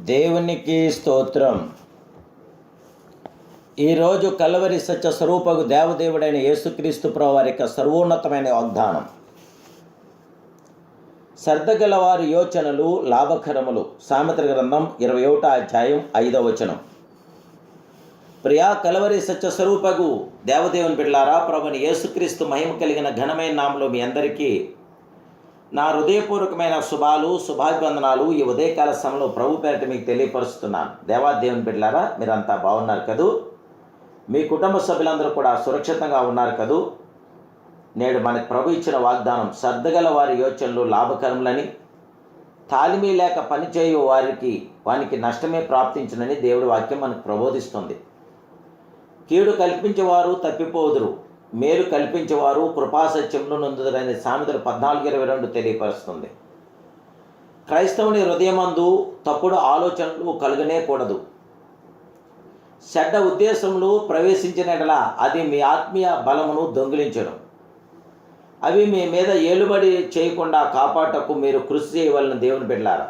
దేవునికి స్తోత్రం. ఈరోజు కల్వరి సత్య స్వరూపకు దేవదేవుడైన యేసుక్రీస్తు ప్రభువారి యొక్క సర్వోన్నతమైన వాగ్దానం. శ్రద్ధగల వారి యోచనలు లాభకరములు. సామెతల గ్రంథం 21వ అధ్యాయం 5వ వచనం. ప్రియా కల్వరి సత్య స్వరూపకు దేవదేవుని బిడ్డలారా, ప్రభుని యేసుక్రీస్తు మహిమ కలిగిన ఘనమైన నామములో మీ అందరికీ నా హృదయపూర్వకమైన శుభాభివందనాలు ఈ ఉదయకాల సమయంలో ప్రభు పేరిట మీకు తెలియపరుస్తున్నాను. దేవాదేవుని బిడ్డలారా, మీరంతా బాగున్నారు కదూ? మీ కుటుంబ సభ్యులందరూ కూడా సురక్షితంగా ఉన్నారు కదూ? నేడు మనకు ప్రభు ఇచ్చిన వాగ్దానం, శ్రద్ధగల వారి యోచనలు లాభకరములని, తాలిమీ లేక పనిచేయు వారికి నష్టమే ప్రాప్తించునని దేవుడి వాక్యం మనకు ప్రబోధిస్తుంది. కీడు కల్పించేవారు తప్పిపోదురు, మేలు కల్పించేవారు కృపాసత్యమును నొందుదరని సామెతలు 14:22 తెలియపరుస్తుంది. క్రైస్తవుని హృదయమందు తప్పుడు ఆలోచనలు కలుగనేకూడదు. చెడ్డ ఉద్దేశములు ప్రవేశించినట్లా అది మీ ఆత్మీయ బలమును దొంగిలించడం. అవి మీ మీద ఏలుబడి చేయకుండా కాపాటకు మీరు కృషి చేయవలన దేవుని బిడ్డలారా.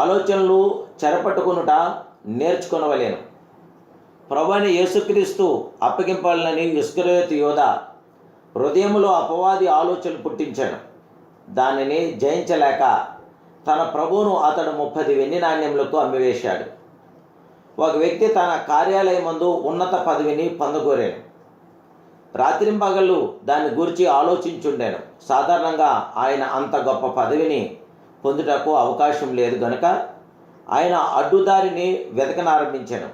ఆలోచనలు చెరపట్టుకొనుట నేర్చుకొనవలేను. ప్రభువైన యేసుక్రీస్తు అప్పగింపాలని ఇస్కరియోతు యోధ హృదయములో అపవాది ఆలోచనలు పుట్టించాడు. దానిని జయించలేక తన ప్రభువును అతడు 30 వెండి నాణ్యములకు అమ్మివేశాడు. ఒక వ్యక్తి తన కార్యాలయం ముందు ఉన్నత పదవిని పొందగోరాను. రాత్రింపగళ్ళు దాన్ని గురించి ఆలోచించుండాను. సాధారణంగా ఆయన అంత గొప్ప పదవిని పొందుటకు అవకాశం లేదు గనుక ఆయన అడ్డుదారిని వెతకనారంభించాను.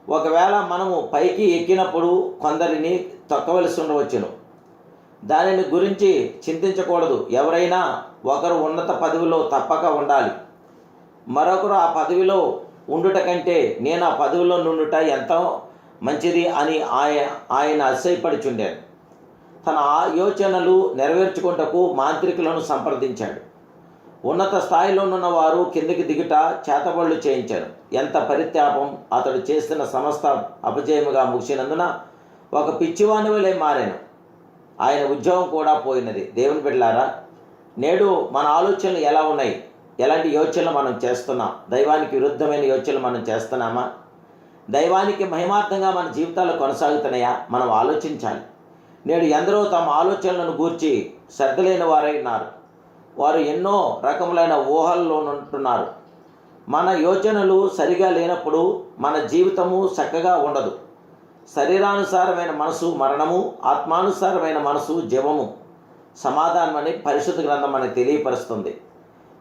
ఒకవేళ మనము పైకి ఎక్కినప్పుడు కొందరిని తొక్కవలసి ఉండవచ్చును. దానిని గురించి చింతించకూడదు. ఎవరైనా ఒకరు ఉన్నత పదవిలో తప్పక ఉండాలి. మరొకరు ఆ పదవిలో ఉండుట కంటే నేను ఆ పదవిలో నుండుట ఎంతో మంచిది అని ఆయన అతిశయపడుచుండాడు. తన యోచనలు నెరవేర్చుకుంటకు మాంత్రికులను సంప్రదించాడు. ఉన్నత స్థాయిలో ఉన్న వారు కిందికి దిగుట చేతబళ్ళు చేయించారు. ఎంత పరిత్యాపం! అతడు చేసిన సమస్త అపజయముగా ముగిసినందున ఒక పిచ్చివాని వలె మారాను. ఆయన ఉద్యోగం కూడా పోయినది. దేవుని బిడ్డలారా, నేడు మన ఆలోచనలు ఎలా ఉన్నాయి? ఎలాంటి యోచనలు మనం చేస్తున్నాం? దైవానికి విరుద్ధమైన యోచనలు మనం చేస్తున్నామా? దైవానికి మహిమార్థంగా మన జీవితాలు కొనసాగుతున్నాయా? మనం ఆలోచించాలి. నేడు ఎందరో తమ ఆలోచనలను గూర్చి శ్రద్ధ లేని వారై ఉన్నారు. వారు ఎన్నో రకములైన ఊహల్లో ఉంటున్నారు. మన యోచనలు సరిగా లేనప్పుడు మన జీవితము చక్కగా ఉండదు. శరీరానుసారమైన మనసు మరణము, ఆత్మానుసారమైన మనసు జీవము, సమాధానమని పరిశుద్ధ గ్రంథం మనకు తెలియపరుస్తుంది.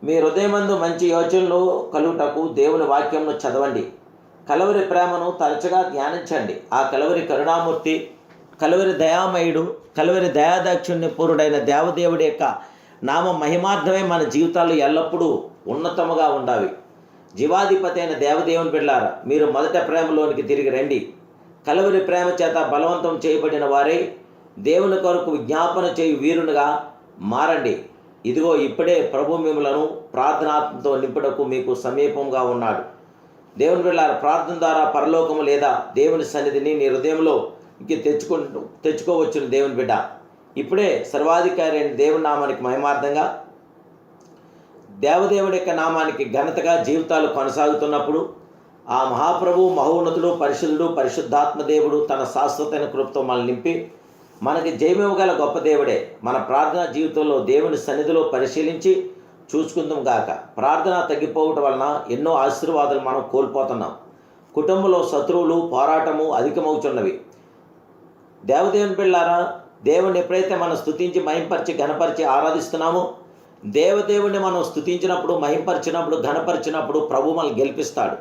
మీ హృదయమందు మంచి యోచనలు కలుగుటకు దేవుని వాక్యంను చదవండి. కలవరి ప్రేమను తరచుగా ధ్యానించండి. ఆ కలవరి కరుణామూర్తి, కలవరి దయామయుడు, కలవరి దయాదాక్షిణ్య పూరుడైన దేవదేవుడి యొక్క నామ మహిమార్థమే మన జీవితాలు ఎల్లప్పుడూ ఉన్నతముగా ఉండాలి. జీవాధిపతి అయిన దేవదేవుని బిడ్డలారా, మీరు మొదట ప్రేమలోనికి తిరిగి రండి. కలవరి ప్రేమ చేత బలవంతం చేయబడిన వారై దేవుని కొరకు విజ్ఞాపన చేయు వీరునిగా మారండి. ఇదిగో ఇప్పుడే ప్రభు మిమ్మలను ప్రార్థనాత్మతో నింపుటకు మీకు సమీపంగా ఉన్నాడు. దేవుని బిడ్డలారా, ప్రార్థన ద్వారా పరలోకము లేదా దేవుని సన్నిధిని నీ హృదయంలో తెచ్చుకోవచ్చును. దేవుని బిడ్డ, ఇప్పుడే సర్వాధికారి అయిన దేవుని నామానికి మహిమార్థంగా, దేవదేవుడి యొక్క నామానికి ఘనతగా జీవితాలు కొనసాగుతున్నప్పుడు ఆ మహాప్రభు మహోన్నతుడు పరిశుద్ధుడు పరిశుద్ధాత్మ దేవుడు తన శాశ్వతమైన కృపతో మనల్ని నింపి మనకి జయమివ్వగల గొప్ప దేవుడే. మన ప్రార్థనా జీవితంలో దేవుని సన్నిధిలో పరిశీలించి చూసుకుందాం గాక. ప్రార్థన తగ్గిపోవటం వలన ఎన్నో ఆశీర్వాదాలు మనం కోల్పోతున్నాం. కుటుంబంలో శత్రువులు పోరాటము అధికమవుతున్నవి. దేవదేవుని బిడ్డలారా, దేవుణ్ణి ఎప్పుడైతే మనం స్తుతించి మహింపరిచి ఘనపరిచి ఆరాధిస్తున్నామో, దేవదేవుణ్ణి మనం స్తుతించినప్పుడు, మహింపరిచినప్పుడు, ఘనపరిచినప్పుడు ప్రభు మనల్ని గెలిపిస్తాడు.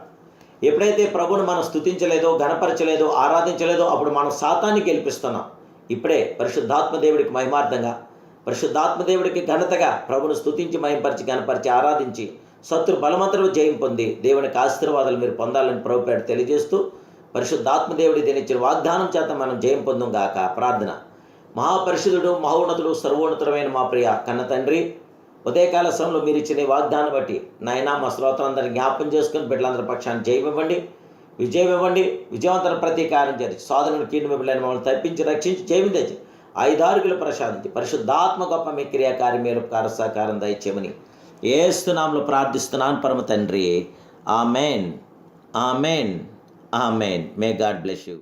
ఎప్పుడైతే ప్రభుని మనం స్తుతించలేదో, ఘనపరచలేదో, ఆరాధించలేదో అప్పుడు మనం సాతాన్ని గెలిపిస్తున్నాం. ఇప్పుడే పరిశుద్ధాత్మ దేవుడికి మహిమార్థంగా, పరిశుద్ధాత్మ దేవుడికి ఘనతగా ప్రభుని స్తుతించి మహింపరిచి ఘనపరిచి ఆరాధించి శత్రు బలమంతరం జయం పొంది దేవునికి ఆశీర్వాదాలు మీరు పొందాలని ప్రభు పేరు తెలియజేస్తూ, పరిశుద్ధాత్మ దేవుడి దీనిచ్చిన వాగ్దానం చేత మనం జయం పొందుం గాక. ప్రార్థన. మహాపరిశుద్ధుడు మహోన్నతుడు సర్వోన్నతుడమైన మా ప్రియ కన్న తండ్రి, ఉదయకాల సమయంలో మీరు ఇచ్చిన వాగ్దానం బట్టి నాయనా మా శ్రోతలందరినీ జ్ఞాపకం చేసుకుని బిడ్డలందరి పక్షాన్ని జయమివ్వండి, విజయం ఇవ్వండి. విజయవంతమైన ప్రతీకారం జరిగి సాధనను కీడు బిడ్డలను మమ్మల్ని తప్పించి రక్షించి జయమి తెచ్చి 5 ఆరుగులు ప్రసాదించి పరిశుద్ధాత్మ గొప్ప మీ క్రియాకార్యం మేలు సహకారం దయచేయమని యేసు నామములో ప్రార్థిస్తున్నాను పరమ తండ్రి. Amen. Amen. Amen. May God bless you.